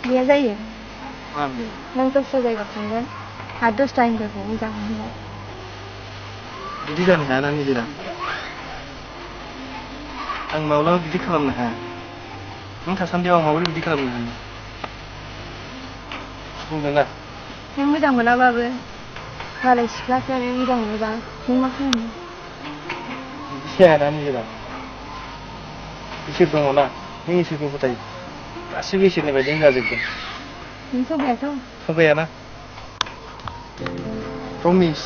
गैया जायो नों दस्रा जायगायाव थांगोन आरो दस्रा हिनजावखौ मोजां मोनगोन बिदि जानो हायाना निजिरा आं माब्लाबा बिदि खालामनो हाया नों थासान्दियाव आं माबोरै बिदि खालामनो हाया बुंदों ना नों मोजां मोनाबाबो मालाय सिख्लाफ्रानो मोजां मोनोबा नों मा खालामनो बिदि जायाना निजिरा इसोर दङ ना नों इसोरखौ फोथायो गासिबो इसोरनि बायदिनो जाजोबगोन नों थगायाथ' थगायाना प्रमिस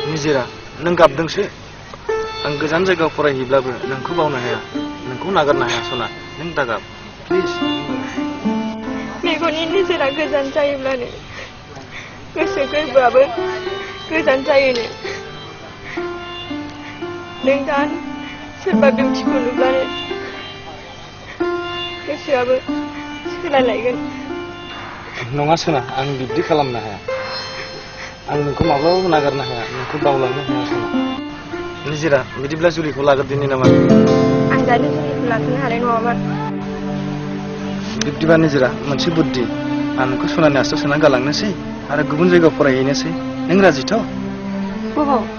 निजिरा नों गाबदोंसो आं गोजान जायगायाव फरायहैब्लाबो नोंखौ बावनो हाया नोंखौ नागारनो हाया सना नों दागाब प्लिज मेगननि नोजोरा गोजान जायोब्लानो गोसो गोरबोआबो गोजान जायोनो नों दा सोरबा बिउटिखौ नुब्लानो गोसोआबो सोलायलायगोन नङा सना आं बिब्दि खालामनो हाया आं नोंखौ माब्लाबाबो नागारनो हाया नोंखौ बावलांनो हाया सना निजिरा बिदिब्ला जुलिखौ लाग्रोदिनि नामा आं दानि जुलिखौ लाथ'नो हानाय नङामोन बिब्दिबा निजिरा मोनसे बुद्धि आं नोंखौ सनानि आस्थायाव सोना गालांनोसै आरो गुबुन जायगायाव फरायहैनोसै नों राजिथ'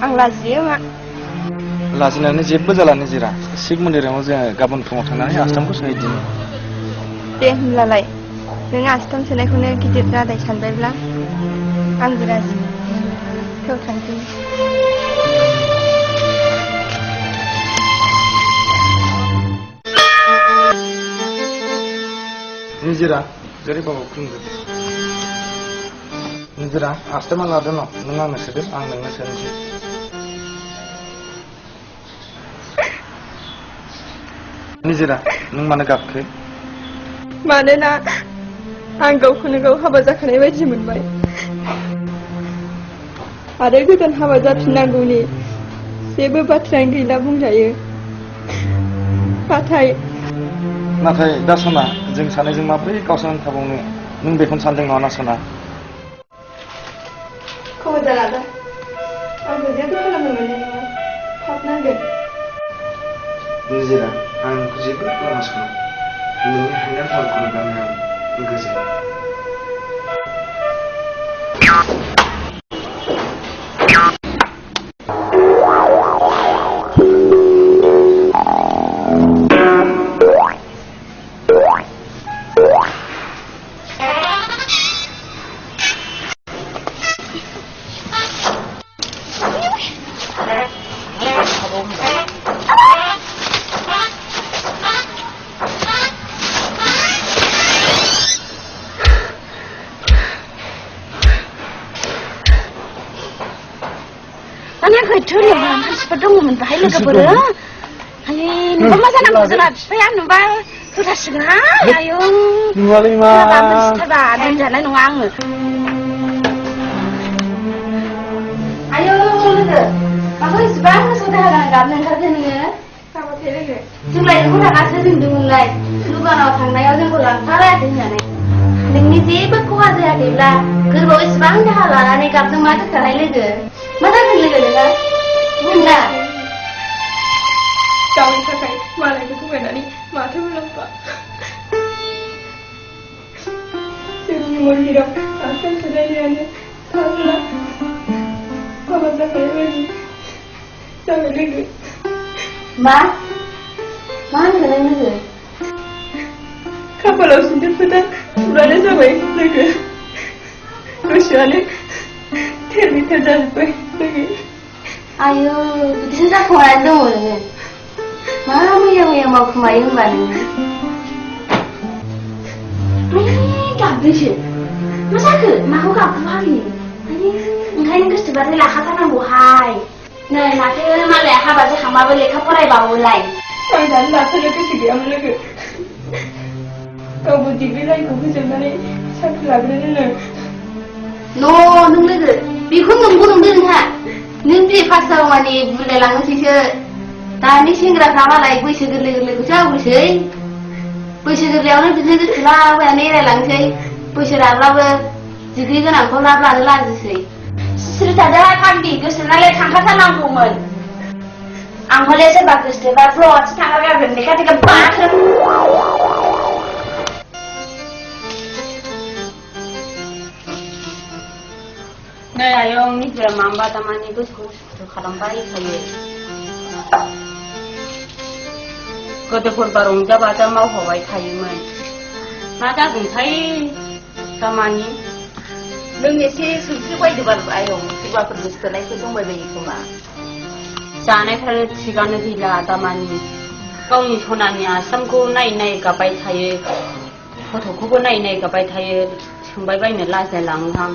आं लाजियो मा लाजिनानै जेबो जाला निजिरा शिब मन्दिराव जोङो गाबोन फुङाव थांनानै आस्थामखौ सोहैदिनि दे होमब्लालाय नों आस्थाम सोनायखौनो गिदिर रादाय सानबायब्ला आंबो राजि थौ थांसै निजिरा जेरै बाबा खुलुमगोन निजिरा आस्थामा लादों नों आंनो सोदो आं नोंनो सोनोसै निजिरा नों मानो गाबखो मानोना आं गावखौनो गाव हाबा जाखानाय बायदि मोनबाय आरो गोदान हाबा जाफिननांगौनि जेबो बाथ्रायानो गैला बुंजायो नाथाय दा सना जों सानैजों माब्रै गावसोनानै थाबावनो नों बेखौनो सानदों नङा ना सना खबर दा आंखौ जेबो खालामनो मोननाय नङा थाब नांगोन निजिरा आं नोंखौ जेबो खालामा सना नोंनि हायना थालखौ नुनानै आं गोजोनो मानसिफोर दङमोन बाहाय लोगोफोर नुबा मा जानांगौ जोंना बिफाया नुबा होथारसिगोनहाय आयौ नुवालै मा मोनसिथारबा दोनजानाय नङा आङो आयौ लोगो माखौ इसेबां गोसोआव दाहा गाबनो ओंखारखो नोङो गाबाखै लोगो जोंलाय नोंखौ थाङासो जोंदोंमोनलाय दुगानाव थांनायाव जोंखौ लांफालायाखै होननानै नोंनि जेबो खहा जायाखैब्ला गोरबोआव इसेबां दाहा लानानै गाबजों मा दोखानाय लोगो मा जागोन लोगो नोङो बुंला गावनि थाखाय मालायखौ थगायनानै माथो मुलाम्फा जोंनि मन्दिराव आस्थाम सोलायनायानो थांला हाबा जाखानाय बायदि जाबाय लोगो मा होनखो नों लोगो खाफालाव सिन्दुर फोथा थुब्लानो जाबाय लोगो गोसोआनो थेर बेथेर जाजोब्बाय लोगो आयौ बिदिसो जाखोमानानै दङ नोङो मा मैया मावखोमायो होनबा नोङो गाबदोंसो मा जाखो माखौ गाबखोमायो ओंखायनो गोसोबाथाय लाखाथारनांगौहाय नै माथो मालाया हाबा जाखांबाबो लेखा फरायबावोलाय आं दानो लाथारनो गोसो गैयामोन लोगो गावबो डिग्रि लाइनखौ फोजोबनानै साख्रि लाग्रोनो नों लोगो बेखौ नंगौ नंदों नोंहा नों बिए पास जाबामानि बुलायलांनोसैसो दानि सेंग्राफ्रा मालाय बैसो गोरलै गोरलैखौसो आवग्रिसै बैसो गोरलैयावनो बिदिनो गोसोलाबायनानै एरायलांसै बैसो राब्लाबो डिग्री गोनांखौ लाब लानो लाजिसै सिरि थादोहाय फाग्लि गोसोनालाय थांखाथारनांगौमोन आं हले सोरबा गोसोथोबा ब्ल'आवसो थांना गारगोन लेखा थेखा बाथोन नै आयं निजेरा माबा दामानि गोसोखौ सुखुथु खालामबाय थायो गोदोफोरबा रंजा बाजा मावहरबाय थायोमोन मा जागोनथाय दामानि नों एसे संख्रि बायदोबा आयं सोरबाफोर गोसोथोनायफोर दंबायबायो खोमा जानायफ्रानो थिगानो गैला दामानि गावनि सनानि आसामखौ नायै नायै गाबबाय थायो गथ'खौबो नायै नायै गाबबाय थायो सोंबाय बायनो लाजालाङोहां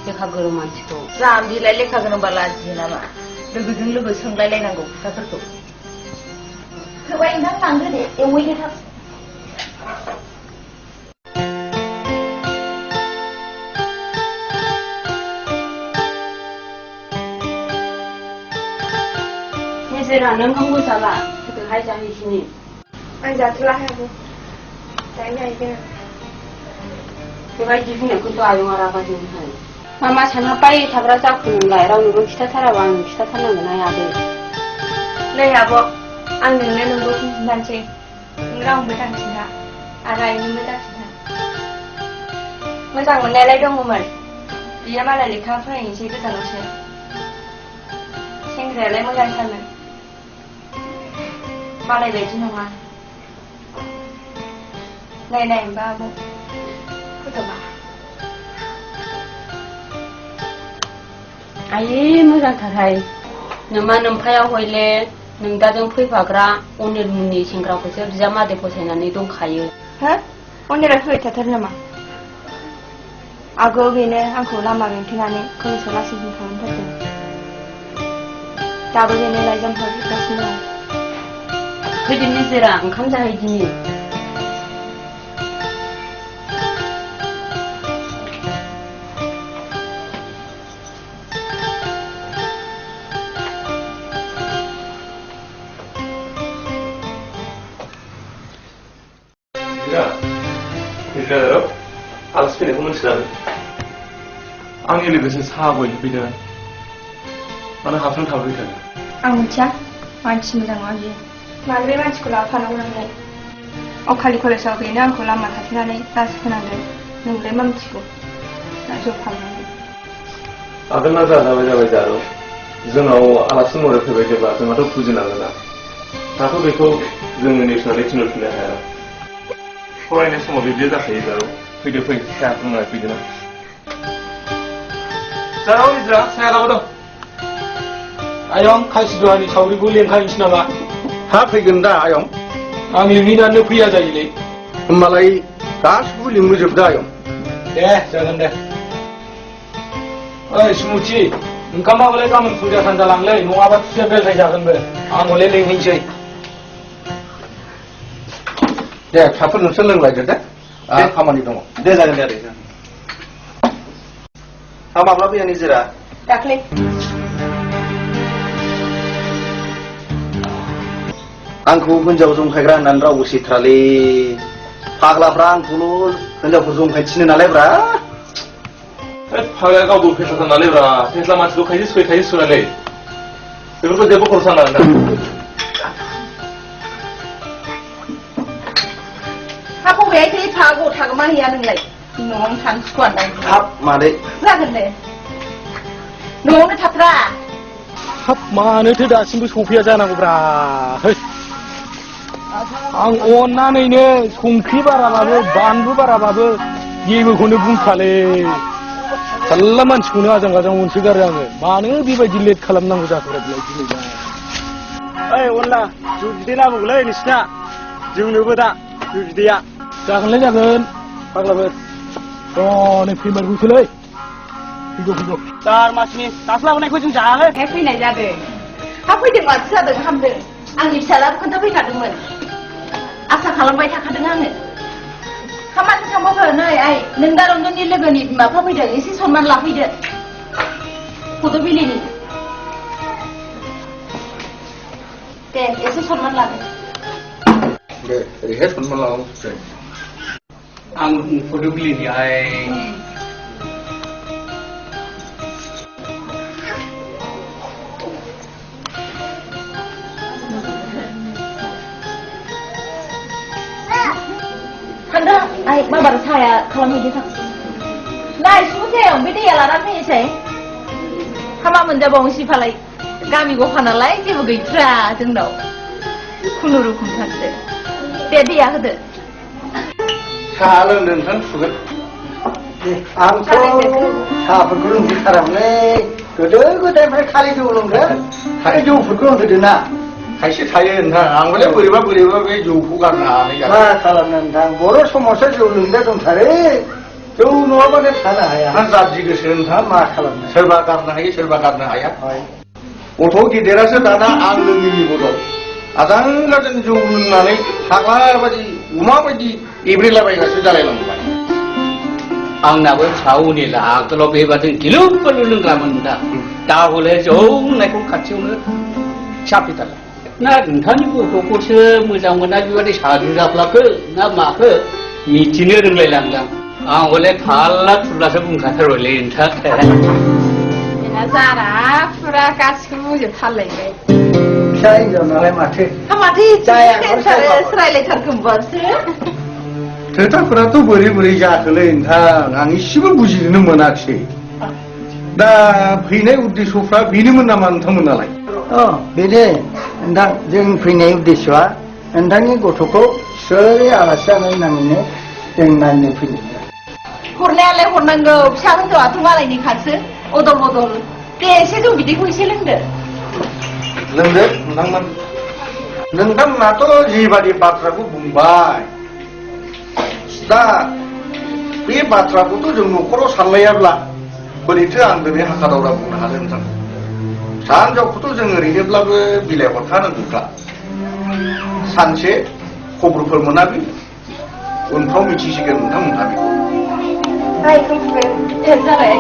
लेखा गोरों मानसिखौ जाम्बिलाय लेखा गोरोंबा लाजियो नामा लोगोजों लोगो सोंलायलायनांगौ खोथाफोरखौ होबाय नोंथां लांदो दे एवैनो थाब निजेरा नों ओंखामखौ जाला गोदोहाय जाहैसिनि आं जाथ'लाहाय आब' दायो नायगोन बेबायदि बुंनायखौथ' आयंआ रागा जोङोहाय मा सानहाबबाय थाग्रा जाखो नोंलाय रावनोबो खिथाथाराबा आं खिथाथारनांगोन आगै नै आब' आं नोंनो नोंगौ खिन्थानोसै नों रावनोबो दाखिन्था आरो आइनोबो दाखिन्था मोजां मोननायालाय दङमोन बियो मालाय लेखा फरायनोसै गोजानावसो सेंग्रायालाय मोजांथारमोन मालाय बायदि नङा नायनाय होनबा आब' फट'बा आयै मोजांथारहाय नोमा नोमफायाव हयले नों दाजों फैफाग्रा अनिल मुंनि सेंग्राखौसो बिजामादै फसायनानै दंखायो हो अनिला फैबाय थाथारो नामा आगोल बेनो आंखौ लामा बेंथेनानै कलेजाव लासै खालामथारदों दाबो बेनो लाइजाम हरगासिनो दं फैदो निजेरा ओंखाम जाहैदिनि आलासि फैनायखौ मोनथिनानै आंनि लोगोसे साहा गय फैदों मानो हाबसों थाबोबाय थादों आं मिथिया मानसि मोजां नङा बियो मानो बे मानसिखौ लाबोफानांगौ नालाय अखालि कलेजाव बेनो आंखौ लामा थाथेनानै लासै होनांदों नोंलाय मा मिथिगौ जौ फाननानै आगोलना जाबाय जारौ जोंनाव आलासि महरै फैबाय जेब्ला जोंहाथ' फुजिनांगोन ना दाथ' बेखौ जोङो नेसनेलि थिनहरफिननो हाया फरायनाय समाव बिब्दि जाखायो जारौ फैदो फै साया फुंनाय फैदो ना जारौ निजा साया लाबोदों आयं खासिदुवानि सावरिखौ लेंखानोसै नामा हा फैगोन दा आयं आं लिंहैनानै फैया जायोलै होमबालाय गासिखौबो लिंबोजोबदो आयं दे जागोन दे ओइ सुमुथि ओंखामाबालाय गाबोन फुजा सानजा लांलै नङाबा खुसिया बेलथाय जागोनबो आं हले लिंहैनोसै दे फिसाफोर नोंसोर लोंलायदो दे खामानि दङ दे जागोन दे आदै हा माब्ला फैया निजेरा दाख्लै आंखौ हिनजाव जंखायग्रा होननानै रावबो सैथ्रालै फाग्लाफ्रा आंखौल' हिनजावफोर जंखायथिनो नालाय ब्रा फाग्लाया गावबो फेस्ला नालाय ब्रा फेस्ला मानसिखौ खायसे सय खायसे सुनालै बेफोरखौ जेबो खरस नाङा हा बबेहाय थै फागौ थागोमा हैया नोंलाय न'आवनो थानो सुखुवालाय हाब मादै जागोन दे न'आवनो थाथ्रा हाब मानोथो दासिमबो सफैया जानांगौब्रा आं अननानैनो संख्रि बाराबाबो बानलु बाराबाबो जेबोखौनो बुंखालै थाल्ला मानसिखौनो आजां गाजां मोनसोगारो आङो मानो बेबायदि लेट खालामनांगौ जाखोरा बिलाय दिनैबा ओइ अनला जौ बिदै लाबोगौलै नोंसिना जोंनोबो दा जौ बिदैया जागोनलै जागोन फाग्लाफोर नै फैमारगौसोलै फैगौ दार मासनि दासो लाबोनायखौ जों जायालै फैनाय जादों हा फैदों माथो जादों हामदों आंनि फिसालाबो खोन्थाफैखादोंमोन आसा खालामबाय थाखादों आङो खामानि थांबाबो नै आइ नों दा रन्जननि लोगोनि बिमाफ्रा फैदों एसे सनमान लाफैदो फट'बिलिनि दे एसे सनमान लादो दे ओरैहाय सनमान लानांगौ आं फट'बिलिनिहाय Ai, मा बारा साया खालामहैदो थां नाय सुमुथायाव बे दैया लानानै फैनोसै हामा मोनजाबावनोसै फालाय गामि गफा नालाय जेबो गैथ्रा जोंनाव खुनुरुखुमथारसो दे दैया होदो साहा लोंदों नोंथां सुगोन आंथ' साहाफोरखौ लोंफेरथारामोनलै गोदो गोदायनिफ्राय खालि जौ लोंगोन खालि जौफोरखौ लोंहोदो ना खायसे थायो नोंथां आंबोलाय बोरैबा बे जौखौ गारनो हानाय मा खालामनो नोंथां बर' समाजाव जौ लोंग्रा दंथारो जौ नङाबानो थानो हाया जारजि गोसो नोंथां मा खालामनो सोरबा गारनो हायो सोरबा गारनो हाया गथ' गेदेरासो दाना आं लोङिनि बदल आजां गाजां जौ लोंनानै फाग्ला बायदि अमा बायदि एब्रेलाबायगासो जालायलांबाय आंनाबो सावनिला आगोलाव बेबादिनो गिलुबालु लोंग्रामोन दा दा हले जौ होननायखौ खाथियावनो साफैथारला ना नोंथांनि गथ'खौसो मोजां मोना बेबादि साजों जाफ्लाखो ना माखो मिथिनो रोंलायलांदां आं हले थाल्ला थुल्लासो बुंखाथारबायलै नोंथां बेना जारा फुरा गासिखौबो बुंजोबथारलायबाय फिसा हिनजाव नालाय माथो माथो रायलायथारगोमबासो खोथाफोराथ' बोरै जाखोलै नोंथां आं इसेबो बुजिनोनो मोनाखिसै दा फैनाय उद्देश्यफ्रा बेनोमोन नामा नोंथांमोनालाय बेनो नोंथां जों फैनाय उद्देश्यआ नोंथांनि गथ'खौ सोरै आलासि जानाय नामैनो जों नायनो फैनाय हरनायालाय हरनांगौ फिसा हिनजावाथ' मालायनि खासो अदल बदल दे एसे जौ बिदैखौ एसे लोंदो नोंथांमोन नोंथांमोनाथ' जिबादि बाथ्राखौ बुंबाय दा बे बाथ्राखौथ' जों न'खराव सानलायाब्ला बोरैथो आं दिनै हाखा दावरा बुंनो हानो नोंथां फिसा हिनजावखौथ' जों ओरैनोब्लाबो बिलाइ हरखानांगौखा सानसे खबरफोर मोनाखै उनफ्राव मिथिसिगोन नोंथांमोनहा बेखौ जाबाय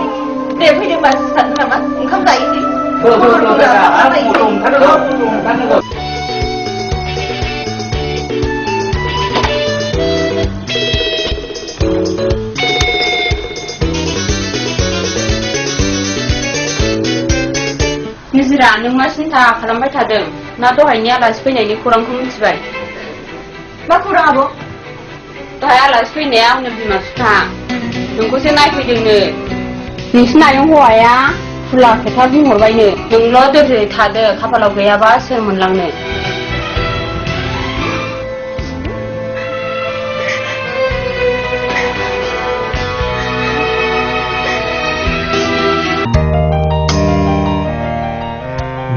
दे फैदोंबा सानदों नामा ओंखाम जायोसै निजिरा नों मा सिन्था खालामबाय थादों ना दहायनि आलासि फैनायनि खौरांखौ मिथिबाय मा खौरां आब' दहाय आलासि फैनाया आंनो बिमा बिफा नोंखौसो नायफैदोंनो नोंसिनि आयं हौवाया फुला खोथा बुंहरबायनो नोंल' दोरदै थादो खाफालाव गैयाबा सोर मोनलांनो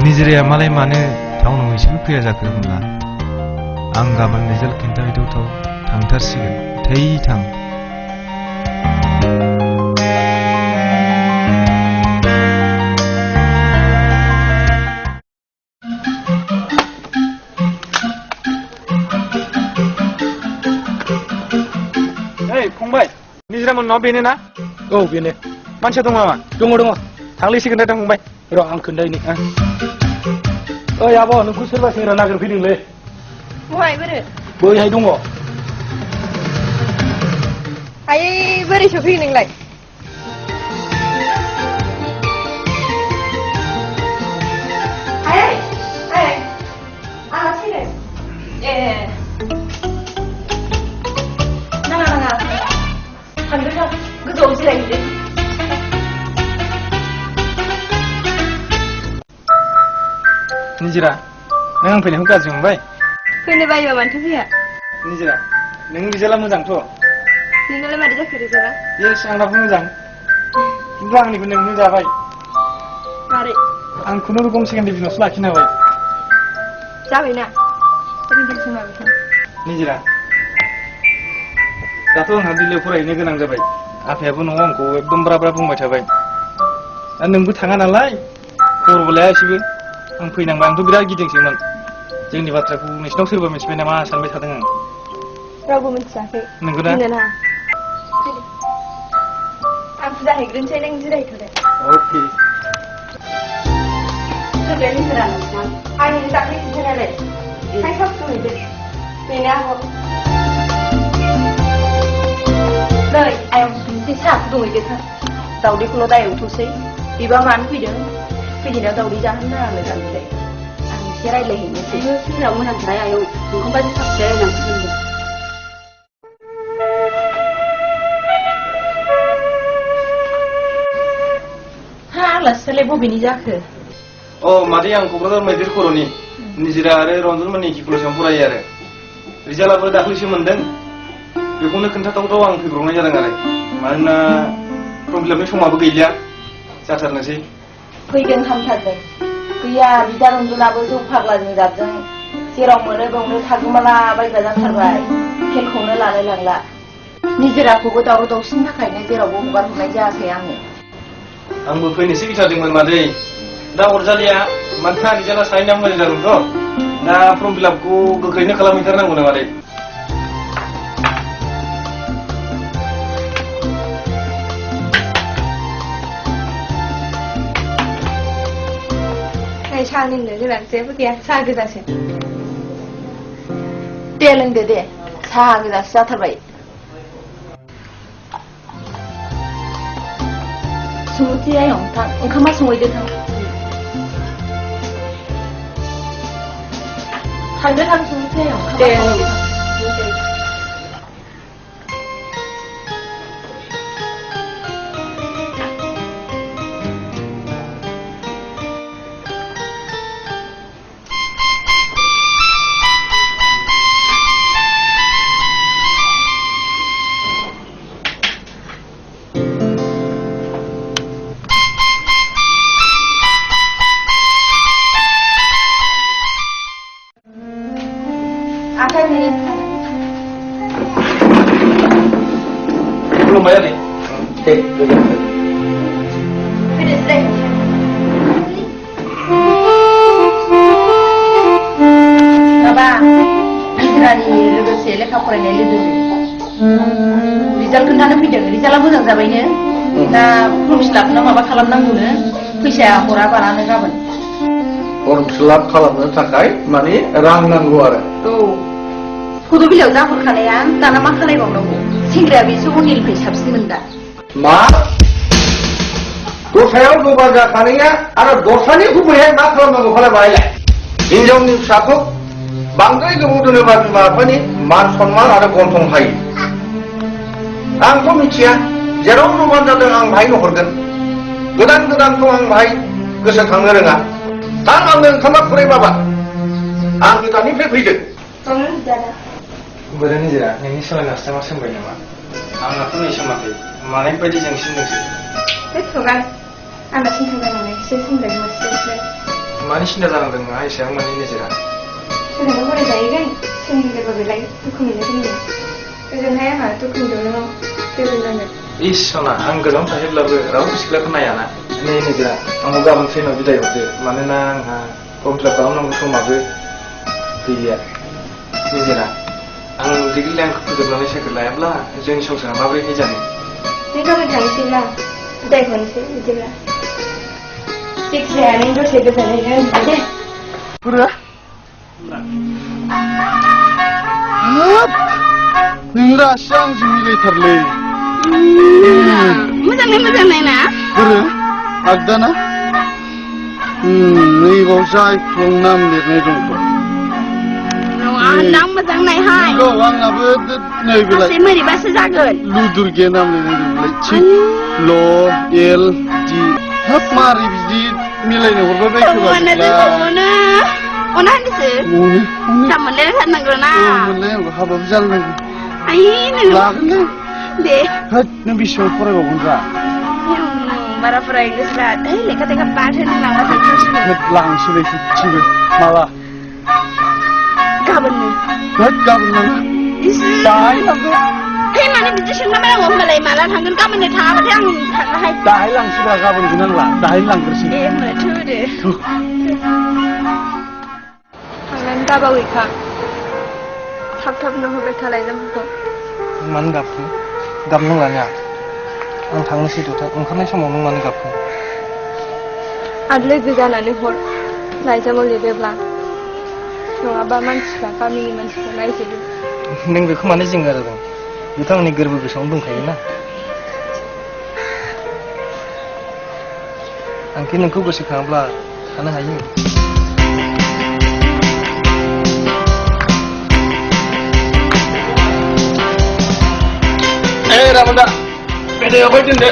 निजिराया मालाय मानो टाउनाव एसेबो फैया जाखो होनब्ला आं गाबोन रिजाल्ट खिन्थाहैथावथाव थांथारसिगोन थै थां फंबाय निजिरामोन न'आ बेनो ना औ बेनो मानसिया दङ नामा दङ थांलायसिगोन दा फंबाय र' आं खोन्थाहैनि ओइ आब' नोंखौ सोरबा सेंग्रा नागिरफैदोंलै बहाय बोरो बैहाय दङ आयै बोरै सफैयो नोंलाय आयै आलासि ए नाङा थांदो थां गोजौआव जिरायहैदो निजिरा नों आं फैनायखौ गाज्रि मोनबाय फैनो बायोबा मानोथो फैया निजिरा नों रिजाल्टआ मोजांथ' नोंनालाय मारै जाखो रिजाल्टआ येस आंनाबो मोजां खिन्थु आंनिखौ नोंनो जाबाय मारै आं खुनुरुखुम सेकेन्ड डिभिजनावसो लाखिनो हाबाय जाबायना रिजाल्टसो माबायथां निजिरा दाथ' आंहा दिल्लीयाव फरायहैनो गोनां जाबाय आफायाबो न'आव आंखौ एकदम ब्रा बुंबाय थाबाय दा नोंबो थाङा नालाय खबरबो लाया एसेबो आं फैनांबाय आंथ' बिराद गिदिंसैमोन जोंनि बाथ्राखौ नोंसिनाव सोरबा मिथिबाय नामा सानबाय थादों आं रावबो मिथियाखै नंगौना आं फुजा हैग्रोनोसै नों जिरायथ'दो अके सोरबाया निजिरा नोंसिना आंनि दाख्लै खिन्थानायालाय साइन्सआव फुदुंहैदो बेनो आब' नै आयं एसे साहा फुदुंहैदो दाउदैखौल' दा एवथ'सै बिबा मानो फैदों फैनायाव दाउदै जाहोनो नाङानो जानोसै आं एसे रायज्लायहैनोसै सेंग्रायाव मोजांथार आयं ओंखाम बायदि साबसे रायज्लायनांगौ फाग्लासोलाय बबेनि जाखो अ मादै आं क'क्राझार मैदेर खर'नि निजिरा आरो रन्जन मोननि एखे कलेजावनो फरायो आरो रिजाल्टआबो दाख्लैसो मोनदों बेखौनो खोन्थाथावथाव आं फैब्रबनाय जादों आरो मानोना फर्म फिलापनि समाबो गैलिया जाथारनोसै फैदों हामथारदों गैया बिदा रन्जनाबो जौ फाग्लाजों जाबजों जेराव मोनो बेयावनो थागोमाला बायग्रा जाथारबाय फेलखौनो लालाय लांला निजिराखौबो दावराव दावसिनि थाखायनो जेरावबो हगार हरनाय जायाखै आङो आंबो फैनोसो गिथारदोंमोन मादै दा अरजालिया मानोना रिजाल्टआ साइना मोजां जादोंथ' दा फर्म फिलापखौ गोख्रैनो खालामहैथारनांगौनो मादै साहा लोंनो जोंना जेबो गैया साहा गोजासो दे लोंदो दे साहा गोजासो जाथारबाय सुमुथि आयं थां ओंखामा संहैदो थां थांदो थां सुमुथि आयं दे खुलुमबाय आदै दे गोजोनथों माबा निजिरानि लोगोसे लेखा फरायनाय लोगो रिजाल्ट खोन्थानो फैदों रिजाल्टआ मोजां जाबायनो दा फर्म फिलापना माबा खालामनांगौनो फैसाया हरा बारानो गाबोन फर्म फिलाप खालामनो थाखाय माने रां नांगौ आरो औ फट' बिलाइयाव जाहरखानाया दाना मा खालायबावनांगौ सेंग्राया बेसो अनिलनिफ्राय साबसिनमोन दा मा दस्रायाव जौगा जाखानाया आरो दस्रानि गुबैहाय मा खालामनांगौ खालामबायलाय हिनजावनि फिसाखौ बांद्राय गोबाव दोनोबा बिमा बिफानि मान सन्मान आरो गन्थं हायो आंथ' मिथिया जेराव जमान जादों आं बाहायनो हरगोन गोदान गोदानखौ आं बाहाय गोसोखांनो रोङा दा आंनो ओंखामा खुरै बाबा आं गोदाननिफ्राय फैदों बोरै निजिरा नोंनि सोलाय नास्टामा सोंबाय नामा आंनाथ' नै सोमाखै मानाय बायदि जोंसिनदोंसो बे थगान आंना सिन्था जानानै एसे सोंदों मानसिफोर मानि सिन्था जानांदों मा एसेबां मानि निजिरा सोरनाबा फरायजाहैगोन सोंगोरबा बेलाय दुखु मोननो रोङो ओजोंहाय आंहा दुखु मोनदों गोजोननांगोन इस सना आं गोजानाव थाहैब्लाबो रावबो सिख्लाखौ नायाना नै निजिरा आंबो गाबोन ट्रेनाव बिदाय हरदो मानोना आंहा फर्म फिलाप खालामनांगौ समाबो गैलिया निजिरा आं डिग्रि लाइनखौ फोजोबनानै साख्रि लायाब्ला जोंनि संसारा माबोरैहाय जानो नों गाबोन थांनोसैब्ला बिदाय हरनोसै बिदिब्ला जिखिजाया नों दसे गोजोनैनो उन्दुदो दे बुरा नोंनि रासिया आंजों मिलायथारलै मोजाङै मोजां नायना बुरो आगदाना नैबाव जायख्लं नाम लिरनाय दंथ' आं मोजां नायहाय औ आंनाबो नै बेलाय एसे मोरैबासो जागोन लुदुरगे नाम लिरनाय दंलाय थिग ल एल डि हाब मारै बिदि मिलायनो हरबाय बायखोबादिब्ला अना होनोसो दा मोनलायथारनांगौ ना मोनलायनांगौ हाबाबो जालायनांगौ आइ नों लागोनलै दे होद नों बेसेबां फरायबावगोनब्रा बारा फरायनो गोसोला ओइ लेखा लेखा बाथोनो लांबा थांथारसिगोन लांसैलै सच्चिबो माला गाबोननो होद गाबोन लाङा दाहाय लांगोन है माने बिदि सोंलाबाय आङो होमबालाय माला थांगोन गाबोननो थाङाबाथाय आं थाङाहाय दाहाय लांसैब्रा गाबोनखौ नांला दाहाय लांग्रोसै दे होमबालाय थोदो थांनानै दाबावैखा थाब थाबनो हरबाय थालाय जोंखौ मानो गाबखो गाबनांलाना आं थांनोसै थ' ओंखारनाय समाव नों मानो गाबखो आरो लोगो जानानै हर लाइजामाव लिरोब्ला नङाबा मानसिफ्रा गामिनि मानसिफ्रा नायजोबो नों बेखौ मानो जिंगा जादों बेथ' आंनि गोरबो गोसोआवनो दंखायोना आंखि नोंखौ गोसोखाङाब्ला थानो हायो रामोदा बेदायावहाय दोनदो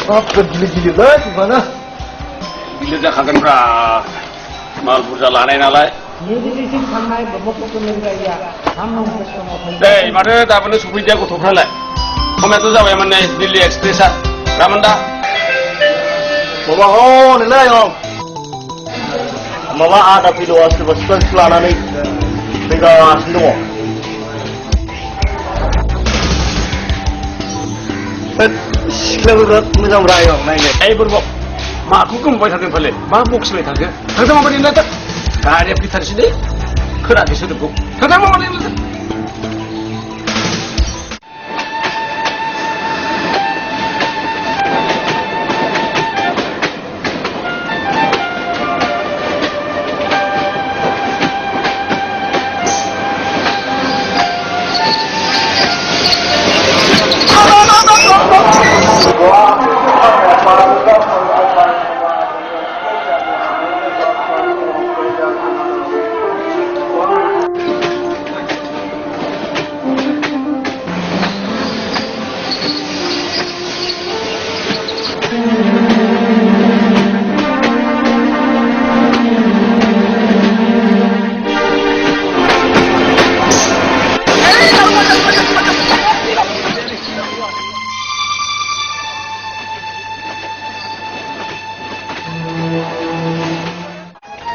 हाब गिलिर गिलिरलै माना गिलिर जाखागोनब्रा माल बुरजा लानाय नालाय दे माथो दाबोनो सफैदिया गथ'फ्रालाय समायाथ' जाबायमोन नै दिल्ली एक्सप्रेसआ गाबोन दा माबा हनोलै आयं माबा आदा किल'आ सोरबा सिख्लासो लानानै फैगासिनो दङ सिख्लाबो बिराद मोजां आयं नायनो ओइ बोरबाव माखौ गोमबाय थादों फाले मा बक्सबाय थाखो थांथां माबायदि लाथार गारिया फैथारसै दे खोनाखै सोदोबखौ थांथां माबायदि लाथार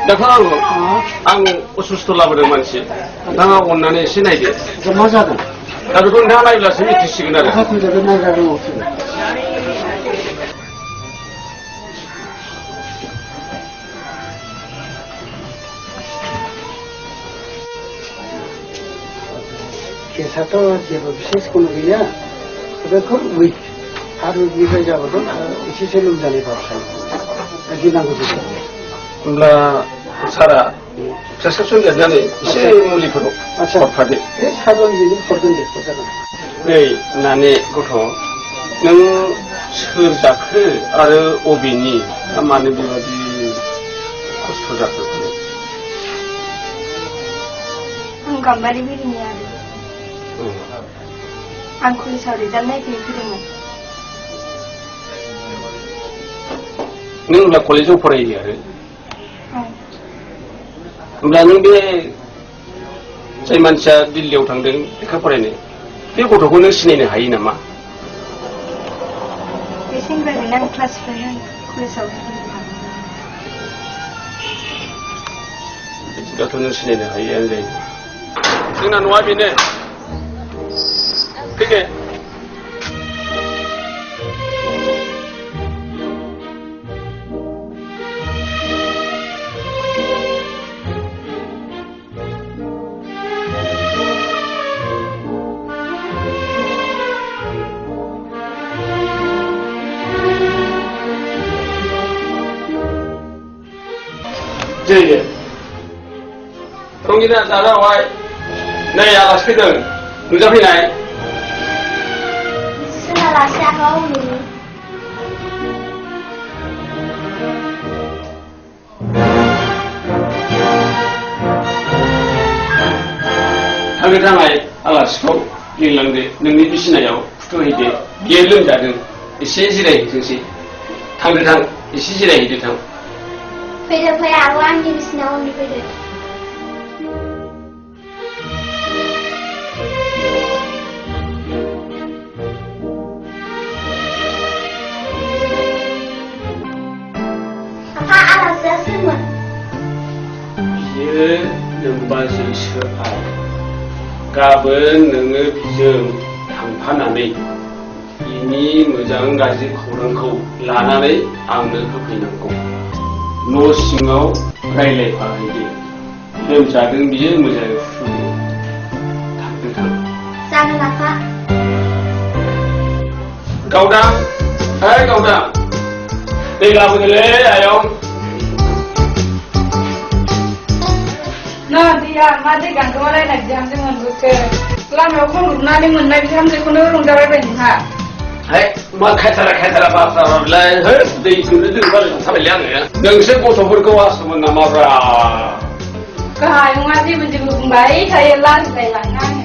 दाखौ आं असुस्थ' लाबोदों मानसि नोंथाङा अननानै एसे नायदो मा जादों दा बेखौ नोंथाङा नायब्लासो मिथिसिगोन आरो केसाथ' जेबो बिसेस कुनु गैया बेखौ उइक आरो बिनिफ्राय जाबाथ' एसेसो लोमजानाय बाथ्रा गिनांगौ जायो होमब्ला सारा प्रेसक्रिपसन लिरनानै एसे मुलिफोरखौ हरफादो साबोन बिदि हरगोन दे हरजागोन नै नानि गथ' नों सोर जाखो आरो अबेनि मानो बेबादि खस्थ' जाखो आं गाम्बारि बिरिनि आरो आं कलेजाव रिजाल्ट नायफैनो फैदोंमोन नों होमब्ला कलेजाव फरायो आरो होमब्ला नों बे जाय मानसिया दिल्लीयाव थांदों लेखा फरायनो बे गथ'खौ नों सिनायनो हायो नामा बे सेंग्राजोंनो आं क्लास फरायो कलेजाव बिदिब्लाथ' नों सिनायनो हायोआनो जायो जोंना न'आ बेनो फैदो Jadi, orang kita ada awal, ni alas kita, mudah pinai. Salah siapa ini? Kami tangai alas kau hilang deh, nengi bisi na yau, tu hide, dia lem jadun, isi jirai sengsi, kami tang, isi jirai hide tang. Feda faya awan di sini awam di feda. Apa alasnya semua? Dia lembah sesuai. Gaben nengi bijeng थांफानानै ini मोजां गाज्रि खौरांखौ लानानै आंनो होफैनांगौ न' सिङाव रायलायफाहैदो लोमजादों बियो मोजाङै फुदो थांदो थां जागोन लाफा गावदां hai गावदां दै लाबोदोलै आयं ना दैया मा दै गांगोमा रायलाय बिहामजो मोनबोखो लामायाव खनग्रुबनानै मोननाय बिहामजोखौनो रंजाबाय बाय नोंहा hai मा खायथारा बाथ्राब्लालाय है दैखौनो दोनबाय थाबायलै आङो नोंसोर गथ'फोरखौ आसोमोन नामाब्रा गाहाय नङा जेबो बुंबाय थायो लाजिलाय लाङो आङो